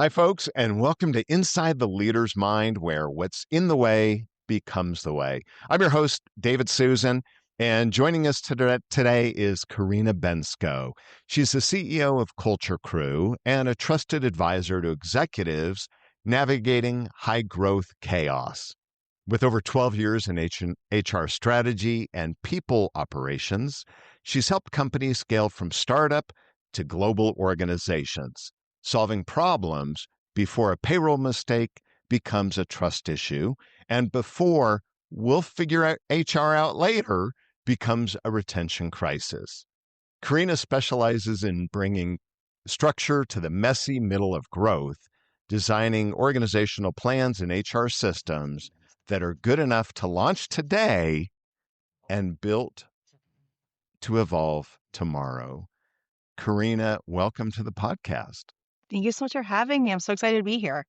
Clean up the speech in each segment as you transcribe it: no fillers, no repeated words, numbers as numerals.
Hi, folks, and welcome to Inside the Leader's Mind, where what's in the way becomes the way. I'm your host, David Susan, and joining us today is Karina Bensko. She's the CEO of Culture Krew and a trusted advisor to executives navigating high growth chaos. With over 12 years in HR strategy and people operations, she's helped companies scale from startup to global organizations, solving problems before a payroll mistake becomes a trust issue, and before we'll figure out HR out later becomes a retention crisis. Karina specializes in bringing structure to the messy middle of growth, designing organizational plans and HR systems that are good enough to launch today and built to evolve tomorrow. Karina, welcome to the podcast. Thank you so much for having me. I'm so excited to be here.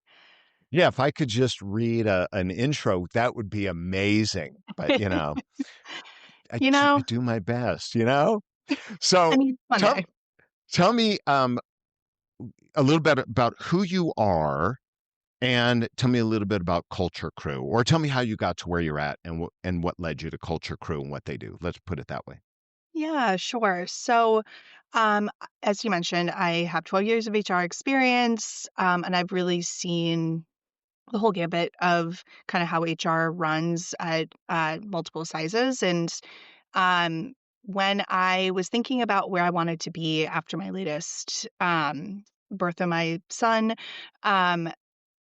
Yeah, if I could just read an intro, that would be amazing. But, You know, I do my best. I So mean, one tell, day. tell me a little bit about who you are and tell me a little bit about Culture Krew, or tell me how you got to where you're at and what led you to Culture Krew and what they do. Let's put it that way. Yeah, sure. So, as you mentioned, I have 12 years of HR experience, and I've really seen the whole gambit of kind of how HR runs at multiple sizes. And um, when I was thinking about where I wanted to be after my latest birth of my son, um,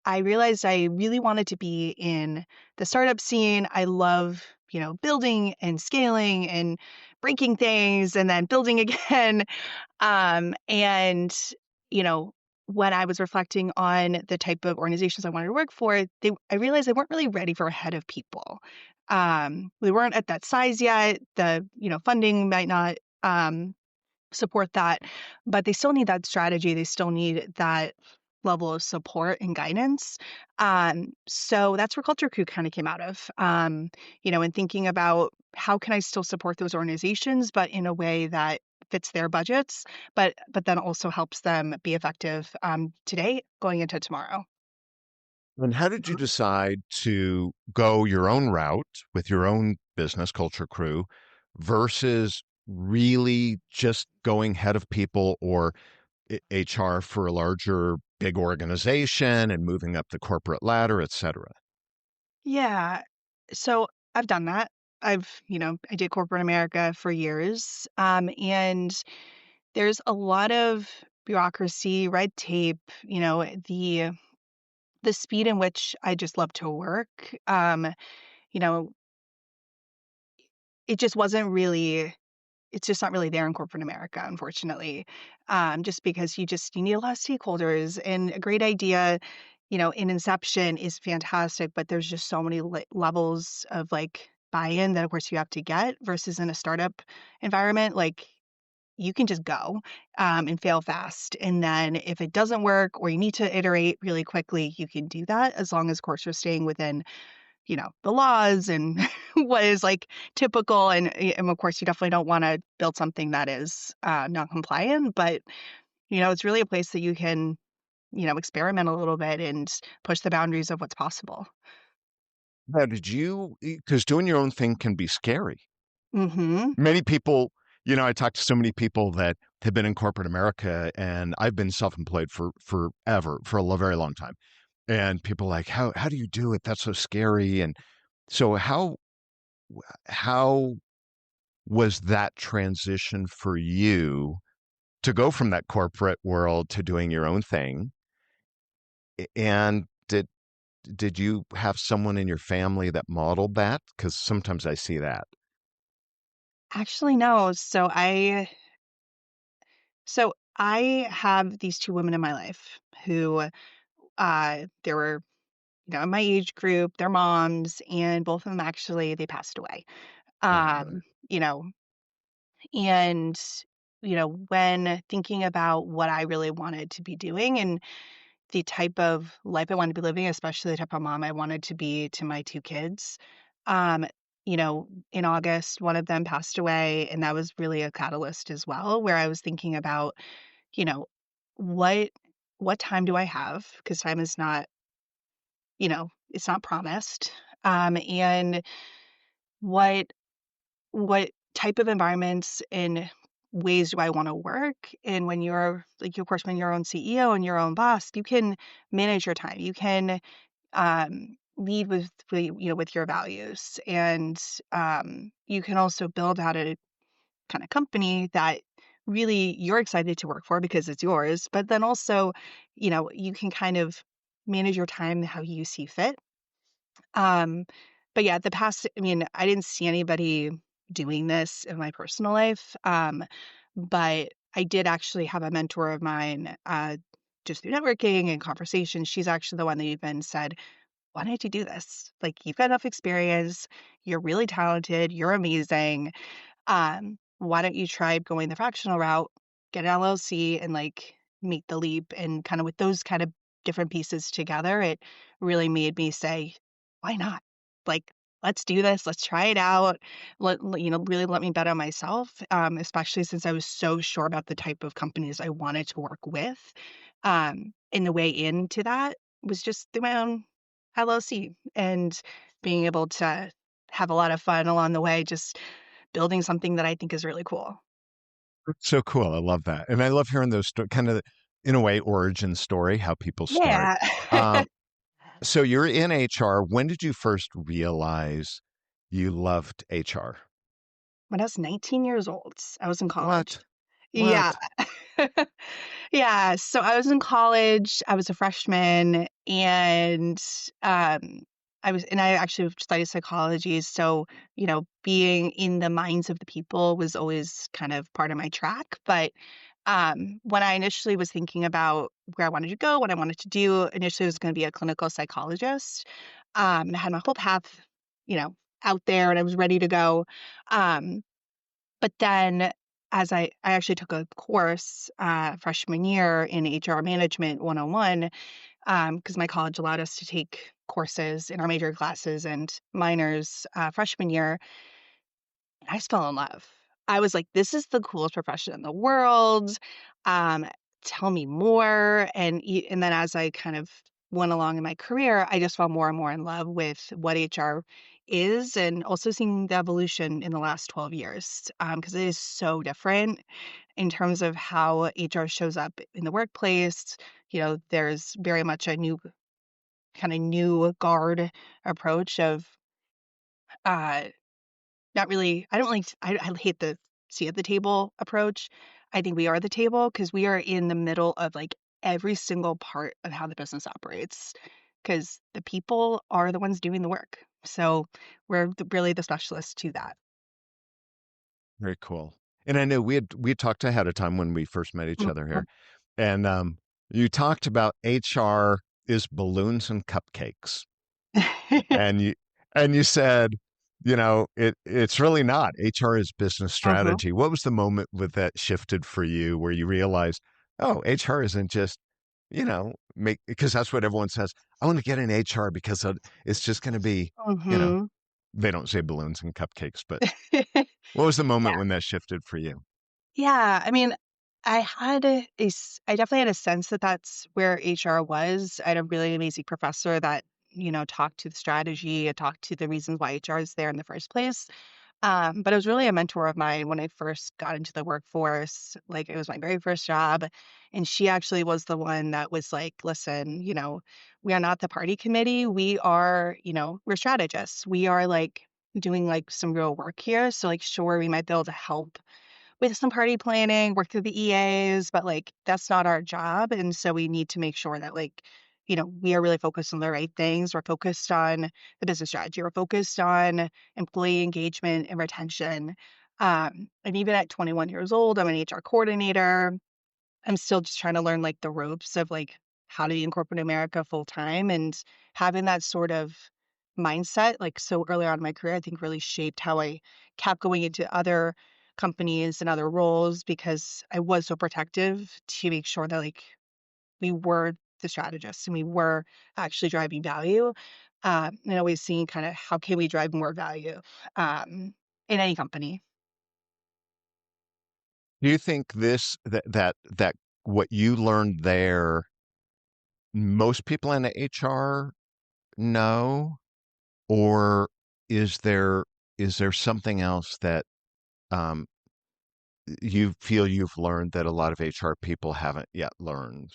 I realized I really wanted to be in the startup scene. I love, building and scaling and breaking things and then building again. And, you know, when I was reflecting on the type of organizations I wanted to work for, I realized they weren't really ready for a head of people. We weren't at that size yet. The funding might not support that, but they still need that strategy. They still need that level of support and guidance. So that's where Culture Crew kind of came out of, and thinking about how can I still support those organizations, but in a way that fits their budgets, but then also helps them be effective today going into tomorrow. And how did you decide to go your own route with your own business, Culture Crew, versus really just going head of people or HR for a larger, big organization and moving up the corporate ladder, et cetera? Yeah. So I've done that. I did corporate America for years. And there's a lot of bureaucracy, red tape, the speed in which I just love to work. You know, it just wasn't really it's just not really there in corporate America, unfortunately. Just because you need a lot of stakeholders and a great idea, in inception is fantastic, but there's just so many levels of like buy-in that of course you have to get versus in a startup environment, like you can just go and fail fast. And then if it doesn't work or you need to iterate really quickly, you can do that as long as, of course, you're staying within the laws and what is like typical. And of course, you definitely don't want to build something that is non-compliant, but, it's really a place that you can, experiment a little bit and push the boundaries of what's possible. How did you, because doing your own thing can be scary. Hmm. Many people, I talked to so many people that have been in corporate America, and I've been self-employed for forever, for a very long time. And people are like, how do you do it? That's so scary. And so how was that transition for you to go from that corporate world to doing your own thing? And did you have someone in your family that modeled that? Because sometimes I see that. Actually, no. So I have these two women in my life who they were, in my age group, they're moms, and both of them actually they passed away. Oh, really? Um, you know, and when thinking about what I really wanted to be doing and the type of life I wanted to be living, especially the type of mom I wanted to be to my two kids, um, in August, one of them passed away, and that was really a catalyst as well, where I was thinking about, you know, what what time do I have? Because time is not, it's not promised. And what what type of environments and ways do I want to work? And when you're like, of course, when you're your own CEO and your own boss, you can manage your time. You can lead with your values, and you can also build out a kind of company that really you're excited to work for because it's yours. But then also, you can kind of manage your time how you see fit. um, but yeah, the past, I mean, I didn't see anybody doing this in my personal life. But I did actually have a mentor of mine, just through networking and conversation. She's actually the one that even said, why don't you do this? Like, you've got enough experience. You're really talented. You're amazing. Why don't you try going the fractional route, get an LLC, and like make the leap? And kind of with those kind of different pieces together, it really made me say, why not? Like, let's do this. Let's try it out. Really let me bet on myself. Especially since I was so sure about the type of companies I wanted to work with. And the way into that was just through my own LLC and being able to have a lot of fun along the way, just building something that I think is really cool. So cool. I love that. And I love hearing those kind of, in a way, origin story, how people start. Yeah. Um, so you're in HR. When did you first realize you loved HR? When I was 19 years old, I was in college. What? Yeah. What? Yeah, so I was in college, I was a freshman, and, um, I actually studied psychology, so, being in the minds of the people was always kind of part of my track. But, when I initially was thinking about where I wanted to go, what I wanted to do, initially it was gonna be a clinical psychologist. I had my whole path, you know, out there, and I was ready to go. Um but then as I actually took a course, freshman year in HR Management 101, because my college allowed us to take courses in our major classes and minors, freshman year. I just fell in love. I was like, "This is the coolest profession in the world. Um, Tell me more." And then as I kind of went along in my career, I just fell more and more in love with what HR is, and also seeing the evolution in the last 12 years, because it is so different in terms of how HR shows up in the workplace. There's very much a new guard approach of, uh not really. I don't like I hate the seat at the table approach. I think we are the table because we are in the middle of, like, every single part of how the business operates. Because the people are the ones doing the work. So, we're really the specialists to that. Very cool. And I know we had talked ahead of time when we first met each other here, and you talked about HR is balloons and cupcakes, and you said, it's really not. HR is business Mhm, strategy. What was the moment with that shifted for you where you realized, oh, HR isn't just, make because that's what everyone says. I want to get in HR because it's just going to be, you know, mhm. they don't say balloons and cupcakes, but what was the moment when that shifted for you? Yeah, I mean, I definitely had a sense that that's where HR was. I had a really amazing professor that, talked to the strategy and talked to the reasons why HR is there in the first place. But it was really a mentor of mine when I first got into the workforce. Like, it was my very first job. And she actually was the one that was like, listen, we are not the party committee. We are, we're strategists. We are like doing like some real work here. So, like, sure, we might be able to help with some party planning, work through the EAs, but like that's not our job. And so we need to make sure that, like, we are really focused on the right things. We're focused on the business strategy. We're focused on employee engagement and retention. And even at 21 years old, I'm an HR coordinator. I'm still just trying to learn like the ropes of like how to be in corporate America full time, and having that sort of mindset like so early on in my career, I think really shaped how I kept going into other companies and other roles because I was so protective to make sure that like we were the strategists and we were actually driving value. And always seeing kind of how can we drive more value in any company. Do you think this that what you learned there most people in HR know, or is there is there something else that um, you feel you've learned that a lot of HR people haven't yet learned?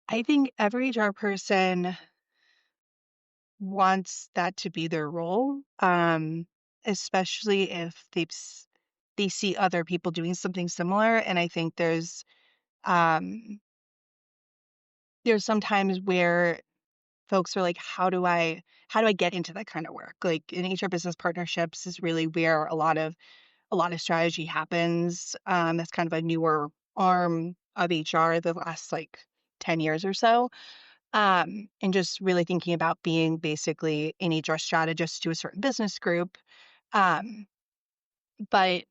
I think every HR person wants that to be their role, especially if they see other people doing something similar. And I think um, there's sometimes where folks are like, how do I get into that kind of work? Like in HR business partnerships is really where a lot of strategy happens. That's kind of a newer arm of HR the last like 10 years or so. And just really thinking about being basically an HR strategist to a certain business group. Um, but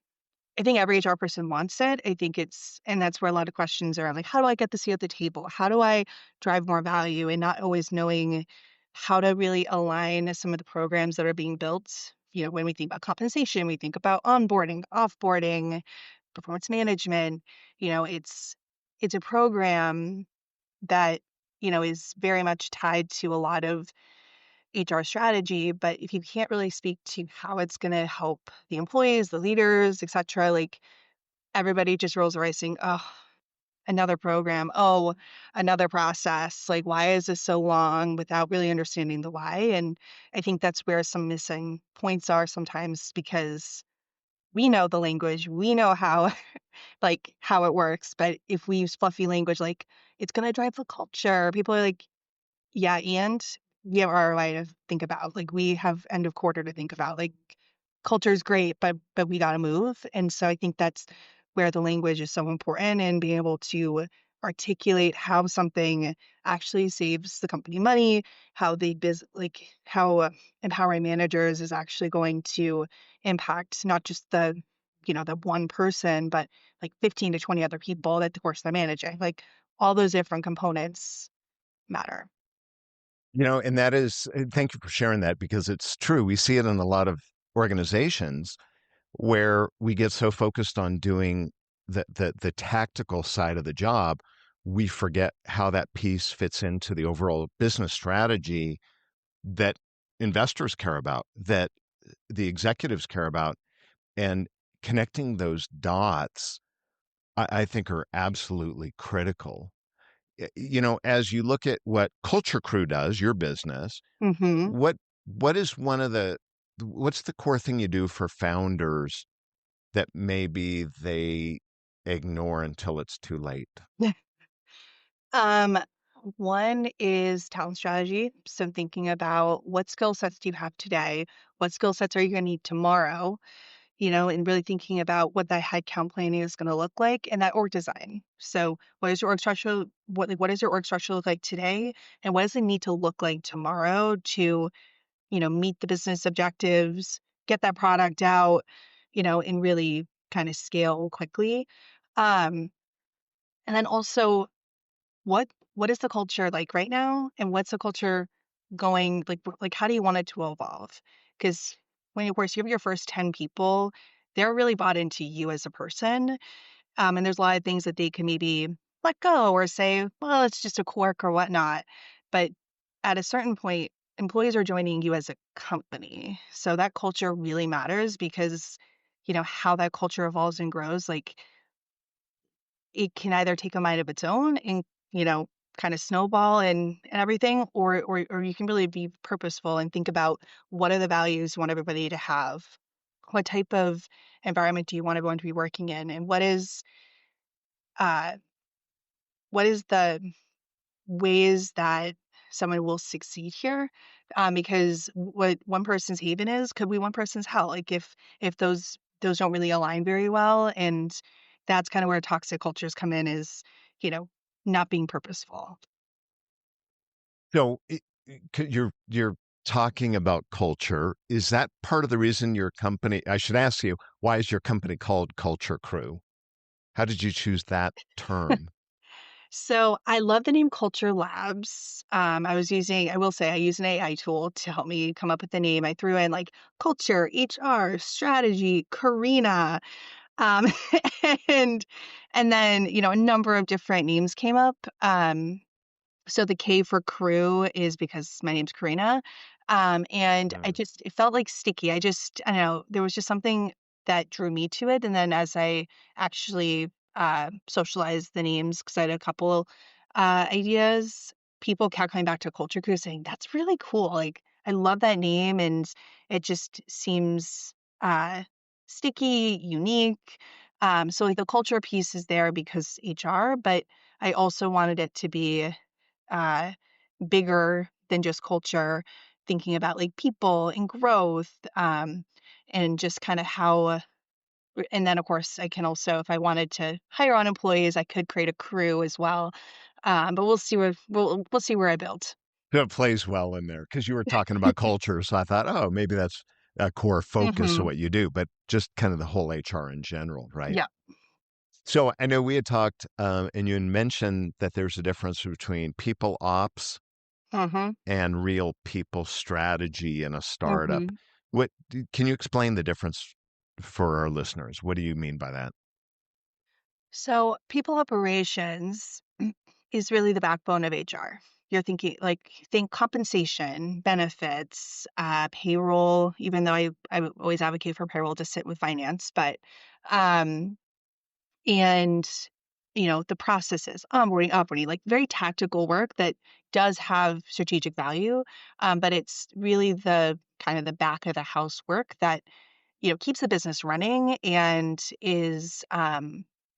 I think every HR person wants it. I think and that's where a lot of questions are like, how do I get the seat at the table? How do I drive more value? And not always knowing how to really align some of the programs that are being built. When we think about compensation, we think about onboarding, offboarding, performance management. It's a program that, is very much tied to a lot of HR strategy. But if you can't really speak to how it's going to help the employees, the leaders, et cetera, like everybody just rolls their eyes saying, oh, another program. Oh, another process. Like, why is this so long without really understanding the why? And I think that's where some missing points are sometimes because we know the language, we know how, like, how it works. But if we use fluffy language, like, it's going to drive the culture, people are like, yeah, and we have ROI to think about. Like we have end of quarter to think about. Like culture is great, but we got to move. And so I think that's where the language is so important and being able to articulate how something actually saves the company money, how how empowering managers is actually going to impact not just the one person, but like 15 to 20 other people that of course they're managing. Like all those different components matter. And that is, thank you for sharing that because it's true. We see it in a lot of organizations where we get so focused on doing the tactical side of the job, we forget how that piece fits into the overall business strategy that investors care about, that the executives care about, and connecting those dots, I think, are absolutely critical. As you look at what Culture Krew does, your business, Mhm. what what is one of the what's the core thing you do for founders that maybe they ignore until it's too late? Um, One is talent strategy. So thinking about what skill sets do you have today? What skill sets are you going to need tomorrow? And really thinking about what that headcount planning is going to look like and that org design. So what is your org structure? What does your org structure look like today? And what does it need to look like tomorrow to, meet the business objectives, get that product out, and really kind of scale quickly. Um, and then also what is the culture like right now and what's the culture going like how do you want it to evolve? Because when of course you have your first 10 people, they're really bought into you as a person, and there's a lot of things that they can maybe let go or say, well, it's just a quirk or whatnot. But at a certain point, employees are joining you as a company, so that culture really matters because how that culture evolves and grows. Like it can either take a mind of its own and, you know, kind of snowball and everything, or you can really be purposeful and think about what are the values you want everybody to have? What type of environment do you want everyone to be working in? And uh what is the ways that someone will succeed here? Because what one person's haven is could be one person's hell. Like if those don't really align very well, and that's kind of where toxic cultures come in is, you know, not being purposeful. So you're talking about culture. Is that part of the reason your company? I should ask you, why is your company called Culture Crew? How did you choose that term? So I love the name Culture Labs. I will say, I use an AI tool to help me come up with the name. I threw in like culture, HR, strategy, Karina, um, and And then, a number of different names came up. So the K for crew is because my name's Karina. And Mm. it felt like sticky. I don't know, there was just something that drew me to it. And then as I actually socialized the names, because I had a couple ideas, people kept coming back to Culture Krew saying, that's really cool. Like, I love that name. And it just seems uh, sticky, unique. So like the culture piece is there because HR, but I also wanted it to be uh, bigger than just culture, thinking about like people and growth, and just kind of how. And then, of course, I can also, if I wanted to hire on employees, I could create a crew as well. But we'll see where I build. So it plays well in there because you were talking about culture. So I thought, oh, maybe that's a core focus of Hmm. what you do, but just kind of the whole HR in general, right? Yeah. So I know we had talked, and you had mentioned that there's a difference between people ops Hmm. and real people strategy in a startup. Hmm. Can you explain the difference for our listeners? What do you mean by that? So people operations is really the backbone of HR. You're thinking like think compensation, benefits, payroll, even though I would always advocate for payroll to sit with finance, but um and the processes, onboarding, offboarding, like very tactical work that does have strategic value. But it's really the kind of the back of the house work that keeps the business running and is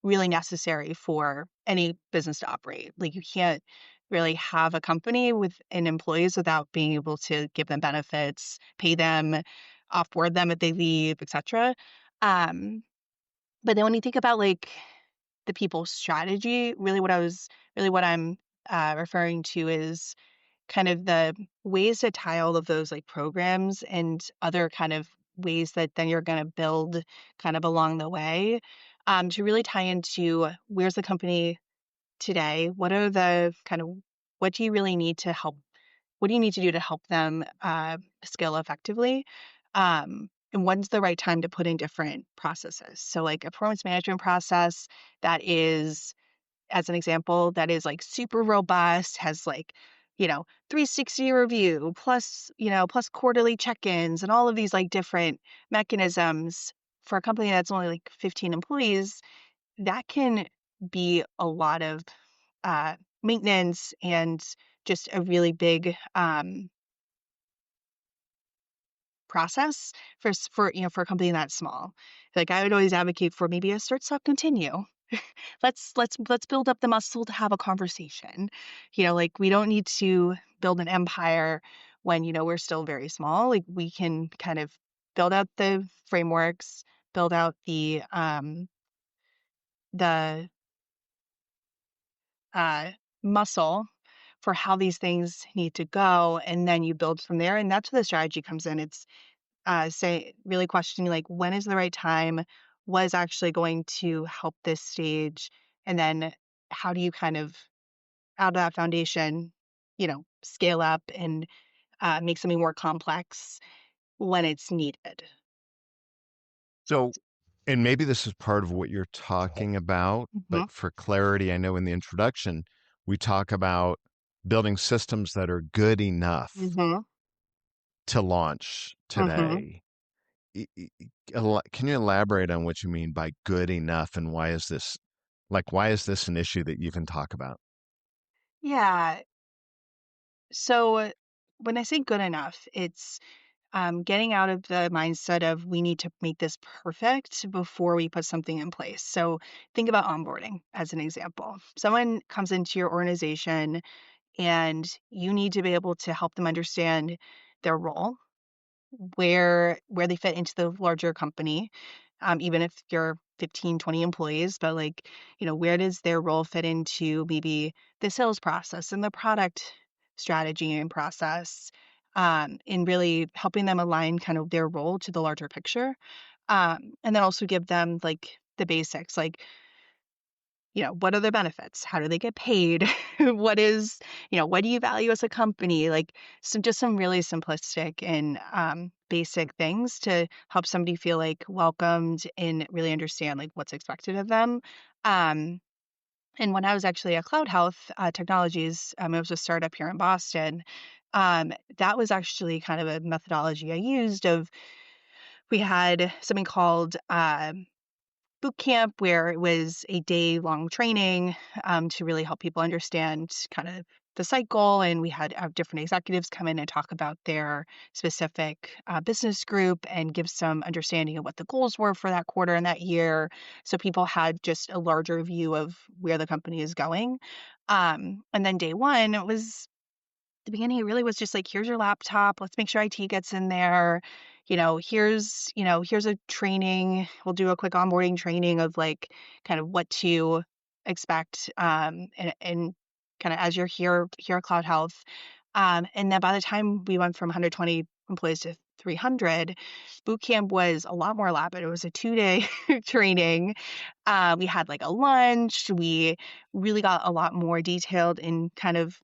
really necessary for any business to operate. Like you can't really have a company with an employees without being able to give them benefits, pay them, offboard them if they leave, etc. Um, but then when you think about like the people strategy, really what I'm referring to is kind of the ways to tie all of those like programs and other kind of ways that then you're going to build kind of along the way, to really tie into where's the company today? What are the kind of what do you really need to help? What do you need to do to help them scale effectively? And when's the right time to put in different processes? So, like a performance management process that is, as an example, that is like super robust, has like, 360 review plus, plus quarterly check-ins and all of these like different mechanisms for a company that's only like 15 employees, that can be a lot of uh, maintenance and just a really big process for a company that small. Like I would always advocate for maybe a start, stop, continue. Let's build up the muscle to have a conversation. Like we don't need to build an empire when we're still very small. Like we can kind of build out the frameworks, build out the uh muscle for how these things need to go, and then you build from there. And that's where the strategy comes in. It's say really questioning like when is the right time, what is actually going to help this stage, and then how do you kind of out of that foundation, scale up and make something more complex when it's needed. So, and maybe this is part of what you're talking about, Hmm. but for clarity, I know in the introduction, we talk about building systems that are good enough Hmm. to launch Hmm. today. Can you elaborate on what you mean by good enough and why is this an issue that you can talk about? Yeah. So when I say good enough, it's getting out of the mindset of we need to make this perfect before we put something in place. So think about onboarding as an example. Someone comes into your organization and you need to be able to help them understand their role, where they fit into the larger company, even if you're 15, 20 employees, but like, where does their role fit into maybe the sales process and the product strategy and process, in really helping them align kind of their role to the larger picture. And then also give them like the basics, like, what are their benefits? How do they get paid? What is, what do you value as a company? Like some really simplistic and basic things to help somebody feel like welcomed and really understand like what's expected of them. Um, and when I was actually at Cloud Health Technologies, it was a startup here in Boston. That was actually kind of a methodology I used of we had something called boot camp where it was a day-long training to really help people understand kind of the cycle. And we had different executives come in and talk about their specific business group and give some understanding of what the goals were for that quarter and that year. So people had just a larger view of where the company is going. And then day one, it was the beginning, it really was just like, here's your laptop. Let's make sure IT gets in there. Here's a training. We'll do a quick onboarding training of like kind of what to expect. And kind of as you're here at Cloud Health. And then by the time we went from 120 employees to 300, boot camp was a lot more elaborate. It was a 2-day training. We had like a lunch. We really got a lot more detailed in kind of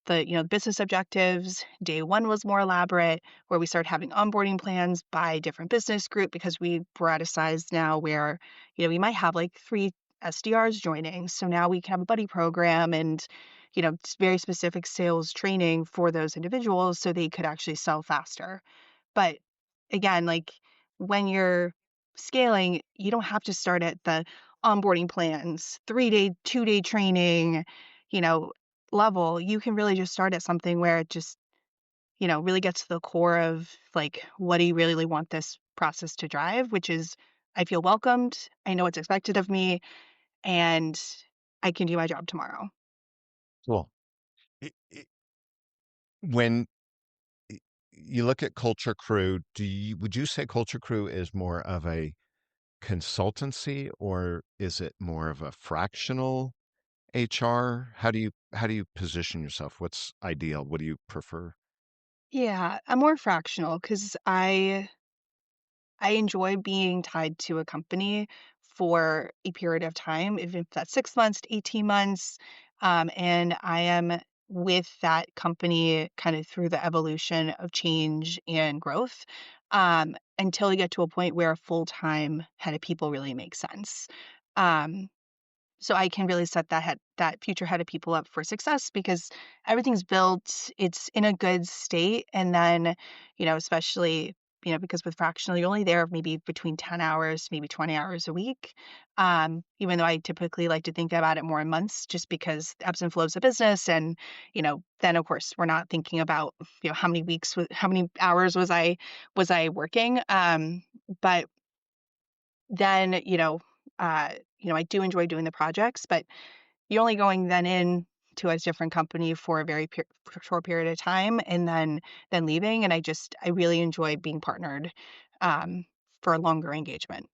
the business objectives. Day one was more elaborate, where we started having onboarding plans by different business group because we were at a size now where, we might have like 3 SDRs joining. So now we can have a buddy program and, very specific sales training for those individuals so they could actually sell faster. But again, like when you're scaling, you don't have to start at the onboarding plans, 3-day, 2-day training, you know, level. You can really just start at something where it just, really gets to the core of like, what do you really want this process to drive, which is I feel welcomed. I know what's expected of me and I can do my job tomorrow. Cool. When you look at Culture Krew, would you say Culture Krew is more of a consultancy or is it more of a fractional HR? How do you position yourself? What's ideal? What do you prefer? Yeah, I'm more fractional because I enjoy being tied to a company for a period of time, even if that's 6 months to 18 months. And I am with that company kind of through the evolution of change and growth until we get to a point where a full-time head of people really makes sense. Um, so I can really set that future head of people up for success because everything's built, it's in a good state. And then, especially, because with fractional, you're only there maybe between 10 hours, maybe 20 hours a week. Even though I typically like to think about it more in months just because the ebbs and flows of business. And, then of course we're not thinking about, how many weeks, how many hours was I working. But then, I do enjoy doing the projects, but you're only going then in to a different company for a very short period of time and then leaving. And I really enjoy being partnered um, for a longer engagement.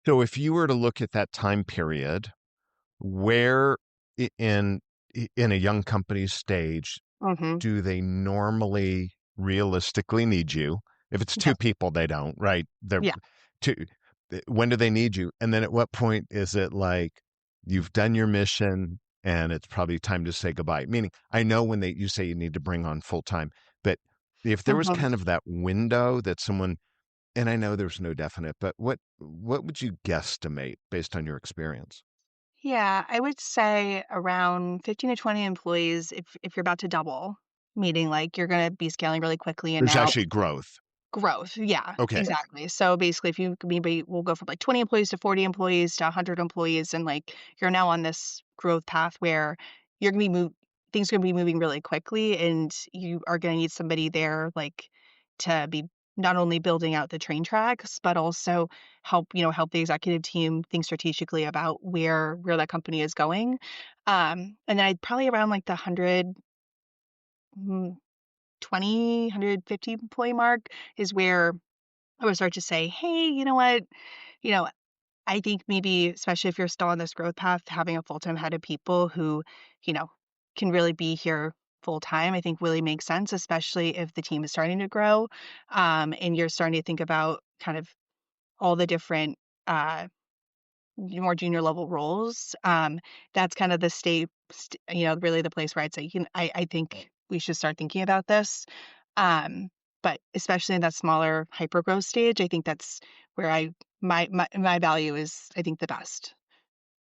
So if you were to look at that time period, where in a young company's stage Hmm. do they normally realistically need you? If it's two Yes. people, they don't, right? They're Yeah. two. When do they need you? And then at what point is it like you've done your mission and it's probably time to say goodbye? Meaning, I know when you say you need to bring on full time, but if there was Hmm. kind of that window that someone, and I know there's no definite, but what would you guesstimate based on your experience? Yeah, I would say around 15 to 20 employees if you're about to double, meaning like you're going to be scaling really quickly and There's now actually growth. growth, yeah, Okay. exactly. So basically, if you maybe we'll go from like 20 employees to 40 employees to 100 employees, and like you're now on this growth path where you're gonna be things are gonna be moving really quickly, and you are gonna need somebody there like to be not only building out the train tracks, but also help the executive team think strategically about where that company is going. And then I'd probably around like the 120, employee mark is where I would start to say, "Hey, you know what? You know, I think maybe, especially if you're still on this growth path, having a full-time head of people who, you know, can really be here full time, I think really makes sense, especially if the team is starting to grow, and you're starting to think about kind of all the different, uh, more junior level roles, that's kind of the really the place where I'd say, I think we should start thinking about this. Um, but especially in that smaller hyper growth stage, I think that's where my value is, I think, the best.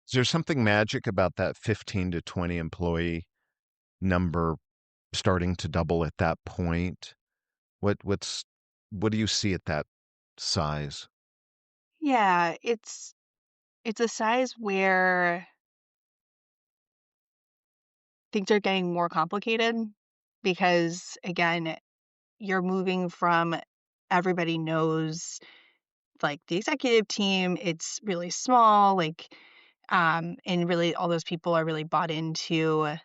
Is there something magic about that 15 to 20 employee number starting to double at that point? What do you see at that size? Yeah, it's a size where things are getting more complicated because again, you're moving from everybody knows like the executive team, it's really small, like and really all those people are really bought into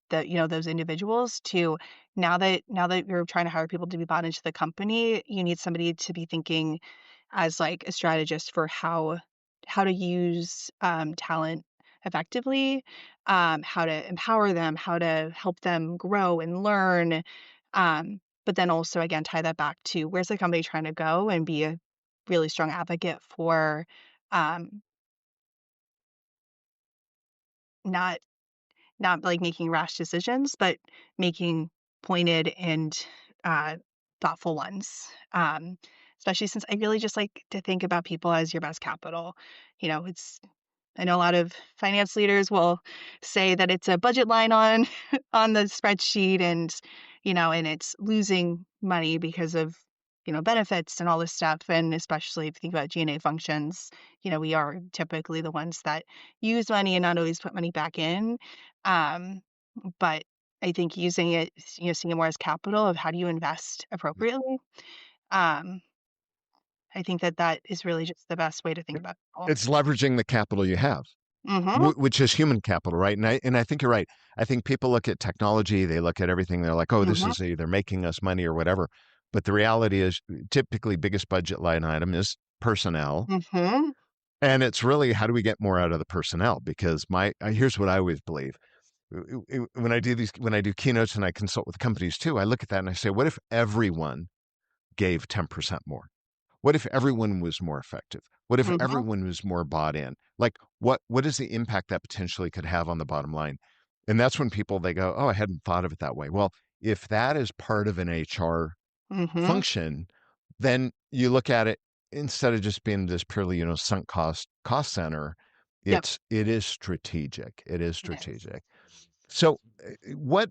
those individuals to now that you're trying to hire people to be bought into the company, you need somebody to be thinking as like a strategist for how to use talent effectively, how to empower them, how to help them grow and learn, but then also again tie that back to where's the company trying to go and be a really strong advocate for um, not not like making rash decisions, but making pointed and uh, thoughtful ones. Especially since I really just like to think about people as your best capital. It's I know a lot of finance leaders will say that it's a budget line on on the spreadsheet and it's losing money because of benefits and all this stuff, and especially if you think about G&A functions, we are typically the ones that use money and not always put money back in. Um, but I think using it, seeing it more as capital of how do you invest appropriately. Um, I think that that is really just the best way to think about people. It's leveraging the capital you have, Mm-hmm. which is human capital, right? And I think you're right. I think people look at technology, they look at everything, they're like, oh, this Mm-hmm. is either making us money or whatever. But the reality is, typically, biggest budget line item is personnel, Mm-hmm. and it's really how do we get more out of the personnel? Because here's what I always believe when I do keynotes and I consult with companies too. I look at that and I say, what if everyone gave 10% more? What if everyone was more effective? What if Mm-hmm. everyone was more bought in? Like what is the impact that potentially could have on the bottom line? And that's when people they go, "Oh, I hadn't thought of it that way." Well, if that is part of an HR Mm-hmm. function, then you look at it instead of just being this purely, sunk cost center, Yep. it is strategic. It is It is. strategic. So, what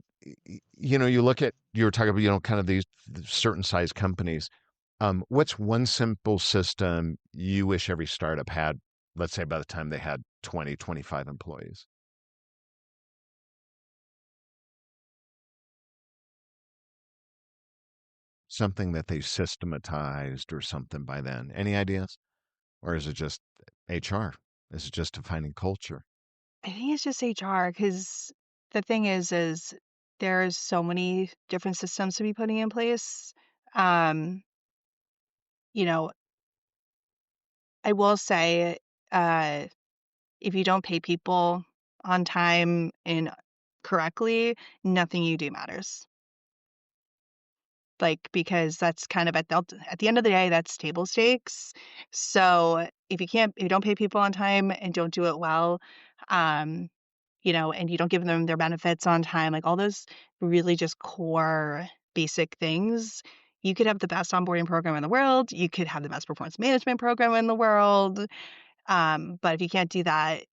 you look at, you were talking about, kind of these certain size companies. What's one simple system you wish every startup had, let's say by the time they had 20, 25 employees? Something that they systematized or something by then. Any ideas? Or is it just HR? Is it just defining culture? I think it's just HR because the thing is there's so many different systems to be putting in place. Um, you know, I will say, uh, if you don't pay people on time and correctly, nothing you do matters. Like, because that's kind of at the end of the day, that's table stakes. So if you don't pay people on time and don't do it well, um, and you don't give them their benefits on time, like all those really just core basic things, you could have the best onboarding program in the world, you could have the best performance management program in the world, but if you can't do that,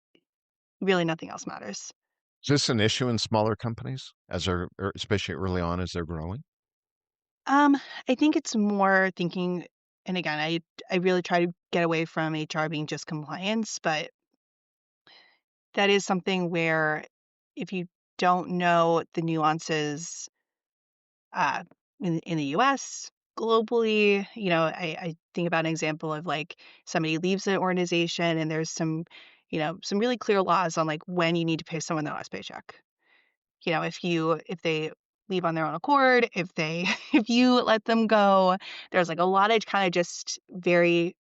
really nothing else matters. Is this an issue in smaller companies especially early on as they're growing? Um, I think it's more thinking, and again, I really try to get away from HR being just compliance, but that is something where if you don't know the nuances uh, in the US, globally, I think about an example of like somebody leaves an organization and there's some really clear laws on like when you need to pay someone their last paycheck. If they leave on their own accord, if they if you let them go, there's like a lot of kind of just very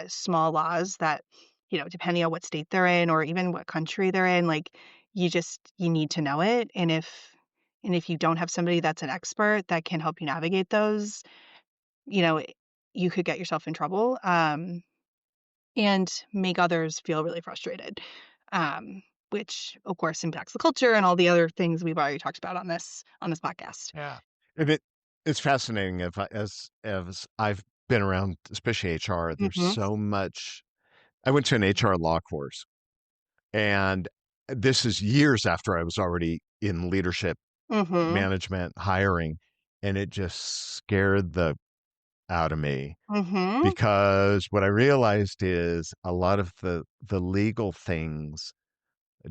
small laws that, depending on what state they're in or even what country they're in, like you need to know it. And if you don't have somebody that's an expert that can help you navigate those, you know, you could get yourself in trouble. and make others feel really frustrated, um, which of course impacts the culture and all the other things we've already talked about on this podcast. Yeah. And it's fascinating as I've been around, especially HR, there's Mhm. so much. I went to an HR law course, and this is years after I was already in leadership, Mhm. management, hiring, and it just scared the out of me Mhm. because what I realized is a lot of the legal things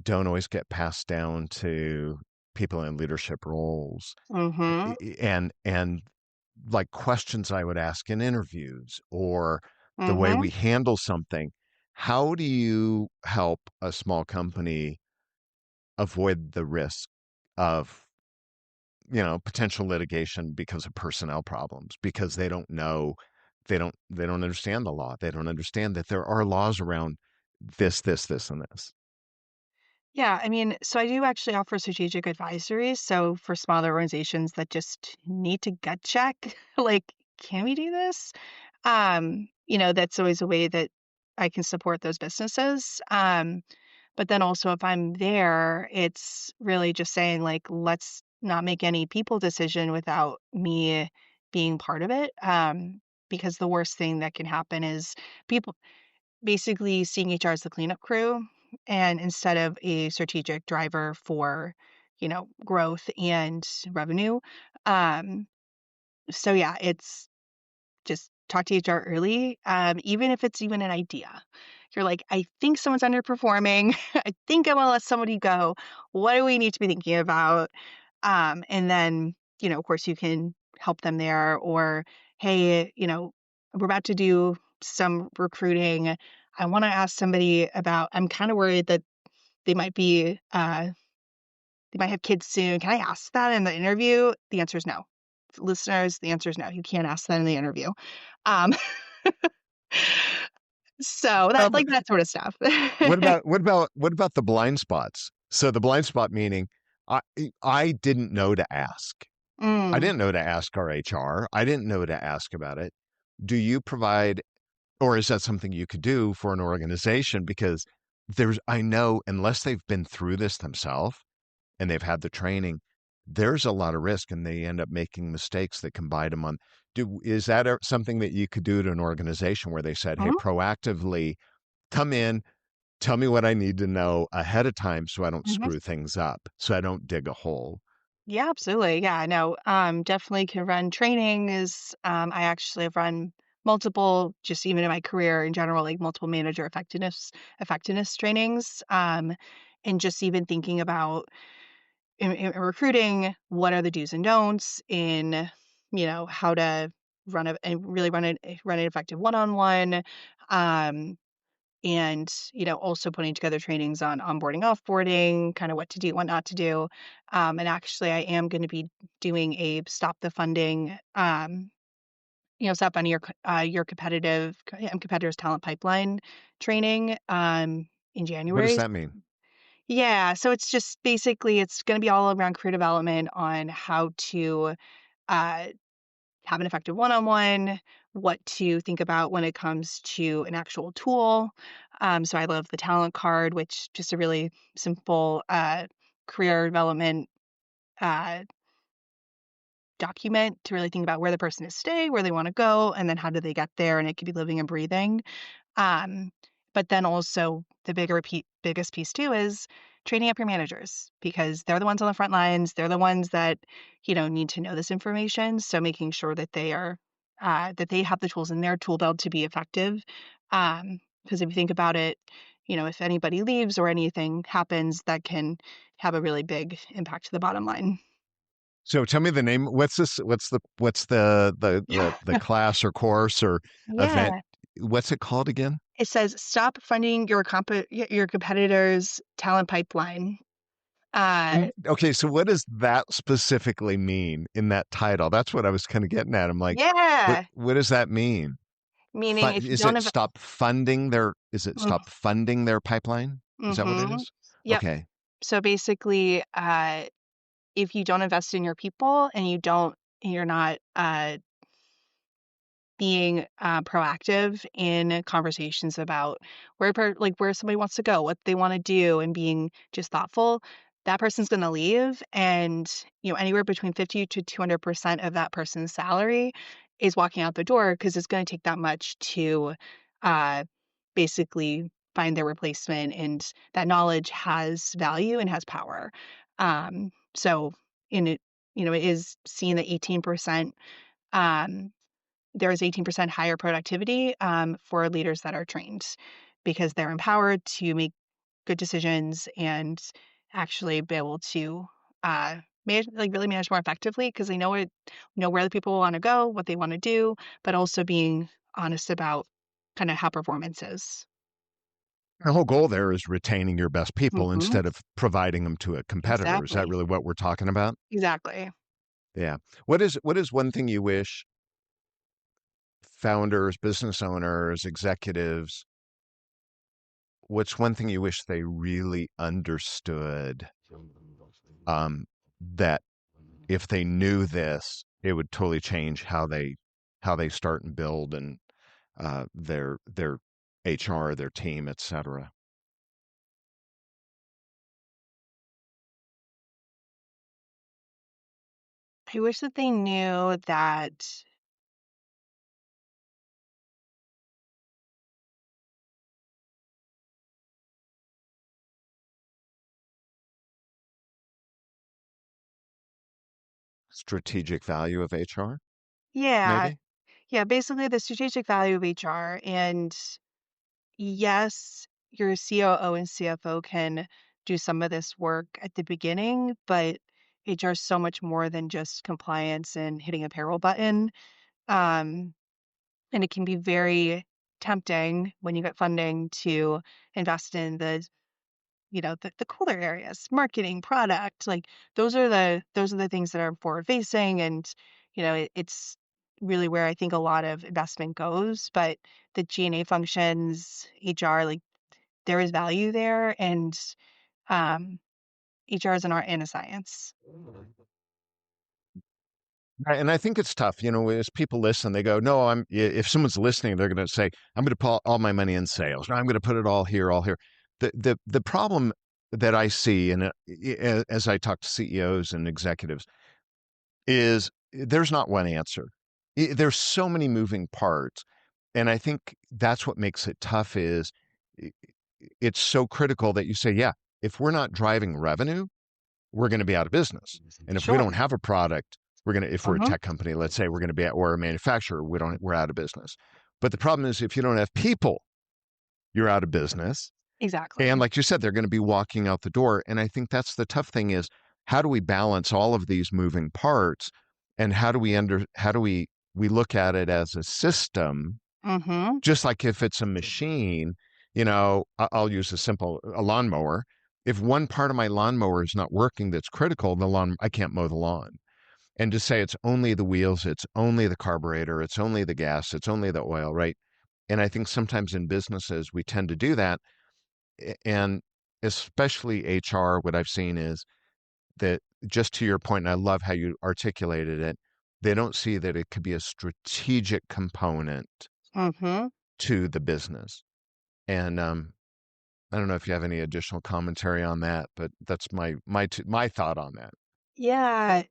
don't always get passed down to people in leadership roles. Mhm. And like questions I would ask in interviews or the way Mhm. we handle something. How do you help a small company avoid the risk of, potential litigation because of personnel problems, because they don't know, they don't understand the law. They don't understand that there are laws around this, and this. Yeah, I mean, so I do actually offer strategic advisories. So for smaller organizations that just need to gut check, like, can we do this? That's always a way that I can support those businesses. But then also if I'm there, it's really just saying like, let's not make any people decision without me being part of it. Because the worst thing that can happen is people basically seeing HR as the cleanup crew and instead of a strategic driver for, growth and revenue. Um, so yeah, it's just talk to HR early, even if it's even an idea. You're like, I think someone's underperforming. I think I want to let somebody go. What do we need to be thinking about? And then, of course, you can help them there. Or, hey, we're about to do some recruiting. I want to ask somebody about. I'm kind of worried that they might be, they might have kids soon. Can I ask that in the interview? The answer is no. Listeners, the answer is no. You can't ask that in the interview. Um, so Uh, that but like that sort of stuff. what about the blind spots? So the blind spot meaning I I didn't know to ask. I Mm, didn't know to ask our HR. I didn't know to ask about it. Do you provide, or is that something you could do for an organization? Because I know unless they've been through this themselves and they've had the training, there's a lot of risk and they end up making mistakes that can bite them on. Is that something that you could do to an organization where they said, hey, mhm, proactively come in, tell me what I need to know ahead of time so I don't mhm. screw things up, so I don't dig a hole? Yeah, absolutely. Yeah, no, definitely can run trainings. I actually have run multiple, just even in my career in general, like multiple manager effectiveness trainings. And just even thinking about in recruiting, what are the do's and don'ts in, how to and really run an effective one-on-one. Um, and also putting together trainings on onboarding, offboarding, kind of what to do, what not to do. And actually I am going to be doing a stop the funding, stop funding your competitors talent pipeline training in What does January. that mean? Yeah, so it's just basically it's going to be all around career development on how to uh, have an effective one-on-one, what to think about when it comes to an actual tool. So I love the talent card, which just a really simple career development uh, document to really think about where the person is stay, where they want to go, and then how do they get there. And it could be living and breathing. Um, but then also the biggest piece too is training up your managers because they're the ones on the front lines. They're the ones that, need to know this information. So making sure that that they have the tools in their tool belt to be effective. Because if you think about it, if anybody leaves or anything happens, that can have a really big impact to the bottom line. So tell me the name. What's the class or course or event? Yeah. What's it called again? It says stop funding your competitors' talent pipeline. Uh, Okay, so what does that specifically mean in that title? That's what I was kind of getting at. I'm like, what yeah, what does that mean? meaning if you Is don't it have stop funding their pipeline? Is that what it mm-hmm. is? Yep. Okay. So basically, if you don't invest in your people and you're not being proactive in conversations about where somebody wants to go, what they want to do, and being just thoughtful, that person's going to leave, and anywhere between 50 to 200% of that person's salary is walking out the door because it's going to take that much to uh, basically find their replacement, and that knowledge has value and has power. So in it, it is seen that 18%. Um, there is 18% higher productivity for leaders that are trained because they're empowered to make good decisions and actually be able to really manage more effectively because they know where the people want to go, what they want to do, but also being honest about kind of how performance is. The whole goal there is retaining your best people Hmm. instead of providing them to a competitor. Is that Exactly. really what we're talking about? Exactly. Yeah. What is one thing you wish founders, business owners, executives, what's one thing you wish they really understood, um, that if they knew this, it would totally change how they start and build and their HR, their team, etc. I wish that they knew that Strategic value of HR, yeah, maybe? yeah, basically the strategic value of HR. And yes, your COO and CFO can do some of this work at the beginning, but HR is so much more than just compliance and hitting a payroll button. Um, and it can be very tempting when you get funding to invest in the cooler areas, marketing, product, like those are the things that are forward facing, and it's really where I think a lot of investment goes. But the G&A functions, HR, like there is value there, and um, HR is an art and a science. Right, and I think it's tough, as people listen, they go, "No, if someone's listening, they're going to say, I'm going to put all my money in sales. No, I'm going to put it all here, all here." The problem that I see, and as I talk to CEOs and executives, is there's not one answer. There's so many moving parts, and I think that's what makes it tough. Is i- it's so critical that you say, yeah, if we're not driving revenue, we're going to be out of business. And if we Sure. don't have a product, if we're a Hmm. tech company, let's say we're going to be, or a manufacturer, we're out of business. But the problem is if you don't have people, you're out of business. And Exactly. like you said, they're going to be walking out the door. And I think that's the tough thing is how do we balance all of these moving parts and how do we look at it as a system, Hmm. just like if it's a machine, I'll use a lawnmower. If one part of my lawnmower is not working that's critical, I can't mow the lawn. And to say it's only the wheels, it's only the carburetor, it's only the gas, it's only the oil, right? And I think sometimes in businesses we tend to do that. And especially HR, what I've seen is that, just to your point, and I love how you articulated it, they don't see that it could be a strategic component Hmm. to the business. And I don't know if you have any additional commentary on that, but that's my thought on that. Yeah.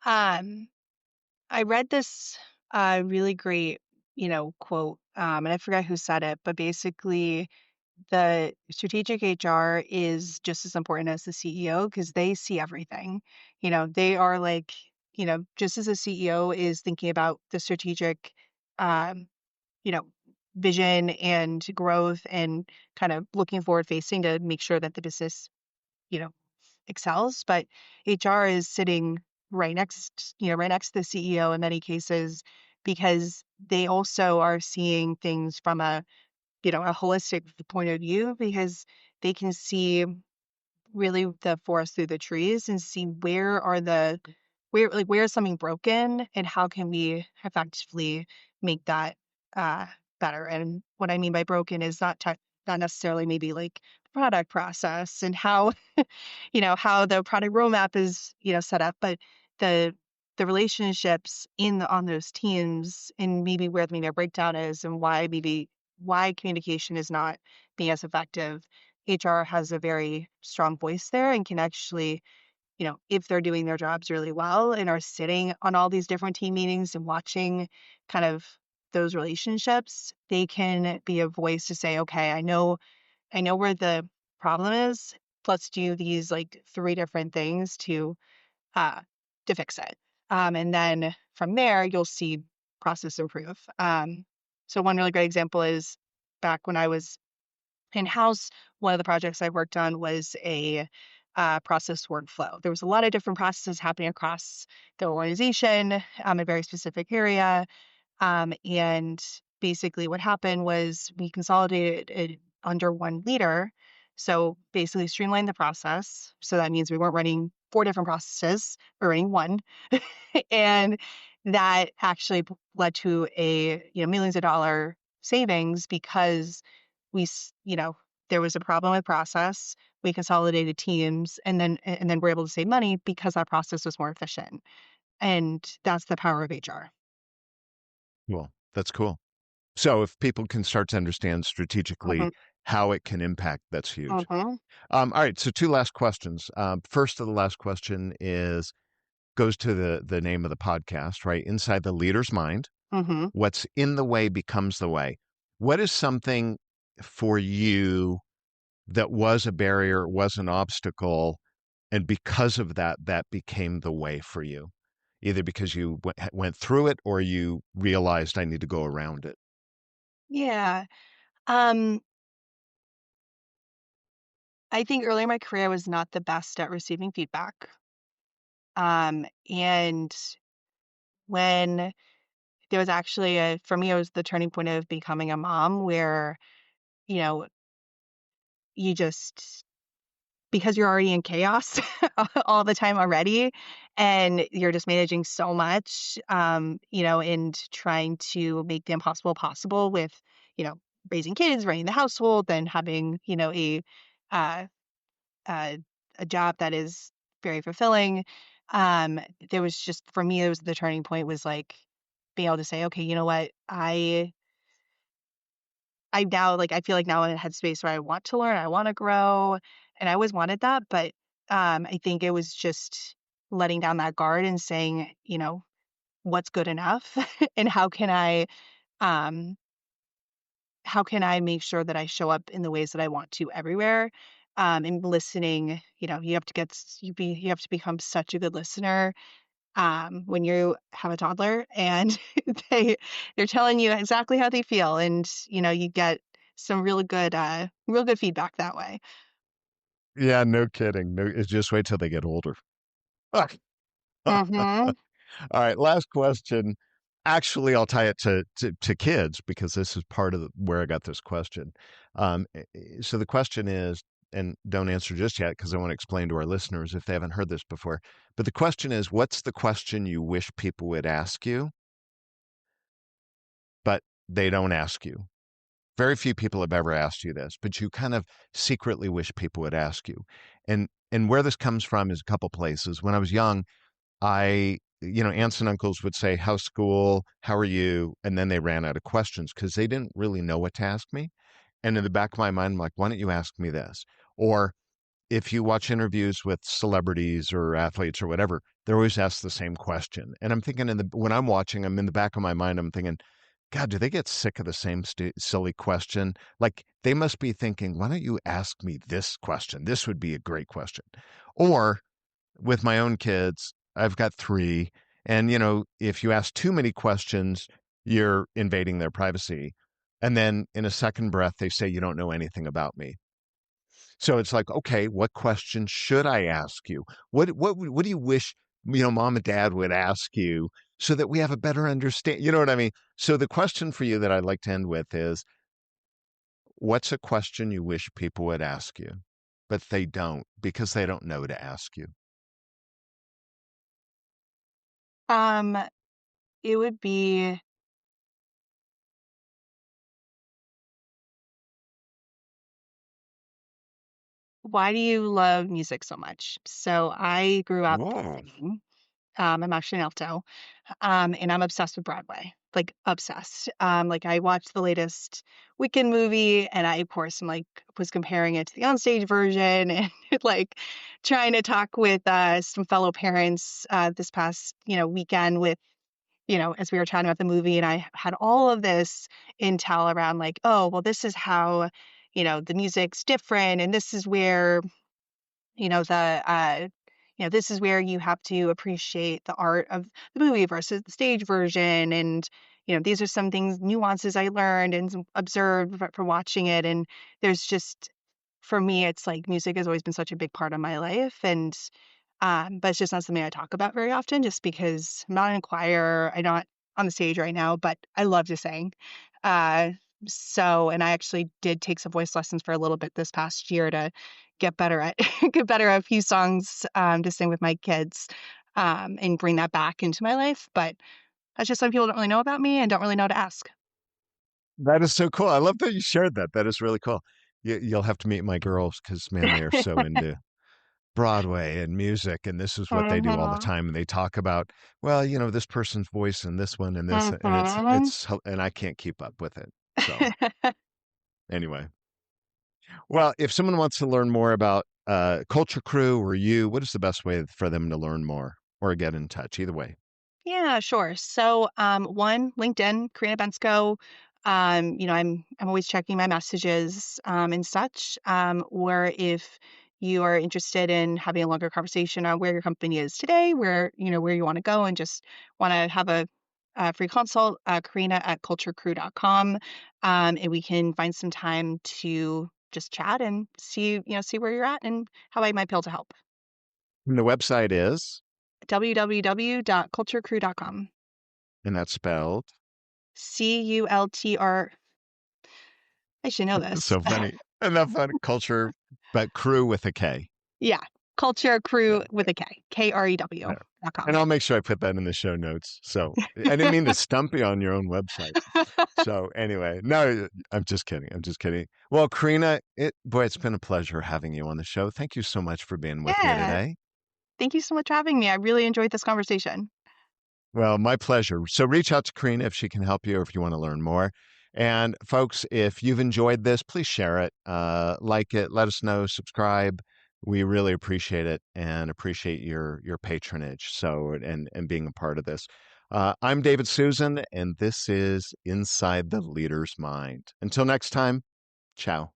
Um, I read this really great, quote, and I forgot who said it, but basically the strategic HR is just as important as the CEO because they see everything. They are like, just as a CEO is thinking about the strategic, um, you know, vision and growth and kind of looking forward facing to make sure that the business, you know, excels. But HR is sitting right next to the CEO in many cases because they also are seeing things from a holistic point of view because they can see really the forest through the trees and see where is something broken and how can we effectively make that uh better. And what I mean by broken is not necessarily maybe like product process and how how the product roadmap is set up, but the the relationships on those teams and maybe where maybe a breakdown is and why communication is not being as effective. HR has a very strong voice there and can actually, if they're doing their jobs really well and are sitting on all these different team meetings and watching kind of those relationships, they can be a voice to say, okay, I know where the problem is. Let's do these like three different things uh to fix it. And then from there you'll see process improve. So one really great example is back when I was in-house, one of the projects I worked on was a process workflow. There was a lot of different processes happening across the organization, a very specific area. And basically, what happened was we consolidated it under one leader. So basically, streamlined the process. So that means we weren't running four different processes, or running one, and that actually led to a millions of dollar savings because there was a problem with process. We consolidated teams, and then we're able to save money because that process was more efficient. And that's the power of HR. Well, that's cool. So if people can start to understand strategically how it can impact, that's huge. Mhm, All right. So two last questions. First of the last question is goes to the name of the podcast, right? Inside the leader's mind. mhm. What's in the way becomes the way. What is something for you that was a barrier, was an obstacle, and because of that, that became the way for you? Either because you went through it or you realized I need to go around it. Yeah. Um, I think early in my career I was not the best at receiving feedback. And when there was actually for me, it was the turning point of becoming a mom where, you know, you just, because you're already in chaos all the time already, and you're just managing so much, and trying to make the impossible possible with, you know, raising kids, running the household, then having, uh, a, a job that is very fulfilling. Um, there was just, for me, it was the turning point was like being able to say, okay, you know what, I now like I feel like now I'm in a headspace where I want to learn, I want to grow, and I always wanted that, but I think it was just letting down that guard and saying, what's good enough, and um how can I make sure that I show up in the ways that I want to everywhere. And listening, you have to you have to become such a good listener when you have a toddler and they're telling you exactly how they feel, and you get some real good feedback that way. Yeah, no kidding. No, it's just wait till they get older. Ugh. Mhm. All right, last question. Actually, I'll tie it to kids because this is part of where I got this question. So the question is, and don't answer just yet because I want to explain to our listeners if they haven't heard this before. But the question is, what's the question you wish people would ask you, but they don't ask you? Very few people have ever asked you this, but you kind of secretly wish people would ask you. And where this comes from is a couple places. When I was young, aunts and uncles would say, how's school? How are you? And then they ran out of questions because they didn't really know what to ask me. And in the back of my mind, I'm like, why don't you ask me this? Or if you watch interviews with celebrities or athletes or whatever, they're always asked the same question. And I'm thinking when I'm watching, I'm in the back of my mind, I'm thinking, God, do they get sick of the same silly question? Like they must be thinking, why don't you ask me this question? This would be a great question. Or with my own kids, I've got three. And, if you ask too many questions, you're invading their privacy. And then in a second breath, they say, you don't know anything about me. So it's like, okay, what question should I ask you? What do you wish, mom and dad would ask you so that we have a better understand? You know what I mean? So the question for you that I'd like to end with is, what's a question you wish people would ask you, but they don't because they don't know to ask you? um it would be, why do you love music so much? So I grew up Whoa. singing. I'm actually an alto, and I'm obsessed with Broadway, like obsessed. Like I watched the latest Weekend movie, and I, of course, was comparing it to the onstage version, and like trying to talk with some fellow parents this past weekend with as we were chatting about the movie, and I had all of this intel around like, oh, well, this is how the music's different, and this is where the this is where you have to appreciate the art of the movie versus the stage version. And, these are some things, nuances I learned and observed for watching it. And there's just, for me, it's like music has always been such a big part of my life. And, but it's just not something I talk about very often just because I'm not in a choir. I'm not on the stage right now, but I love to sing. Uh, and I actually did take some voice lessons for a little bit this past year to get better at get better at a few songs to sing with my kids and bring that back into my life. But that's just some people don't really know about me and don't really know to ask. That is so cool. I love that you shared that. That is really cool. You'll have to meet my girls because, man, they are so into Broadway and music, and this is what they do all the Mhm. time. And they talk about, well, this person's voice and this one and this, and Mhm. and I can't keep up with it. So anyway, well, if someone wants to learn more about Culture Krew or you, what is the best way for them to learn more or get in touch? Either way. Yeah, sure. So, one, LinkedIn, Karina Bensko. I'm always checking my messages and such. Or if you are interested in having a longer conversation on where your company is today, where you want to go, and just want to have a free consult, Karina at culturekrew.com, and we can find some time to just chat and see where you're at and how I might be able to help. And the website is, www.culturekrew.com. and that's spelled. Cultr. I should know It's this. so funny. And that fun culture, but crew with a K. Yeah. Culture Krew Yeah. with a K. Yeah. And KREW.com. I'll make sure I put that in the show notes. So I didn't mean to stump you on your own website. So anyway, no, I'm just kidding. I'm just kidding. Well, Karina, it's been a pleasure having you on the show. Thank you so much for being with me Yeah. today. Thank you so much for having me. I really enjoyed this conversation. Well, my pleasure. So reach out to Karina if she can help you or if you want to learn more. And folks, if you've enjoyed this, please share it, like it, let us know, subscribe. We really appreciate it and appreciate your patronage. So and being a part of this. I'm David Susan, and this is Inside the Leader's Mind. Until next time, ciao.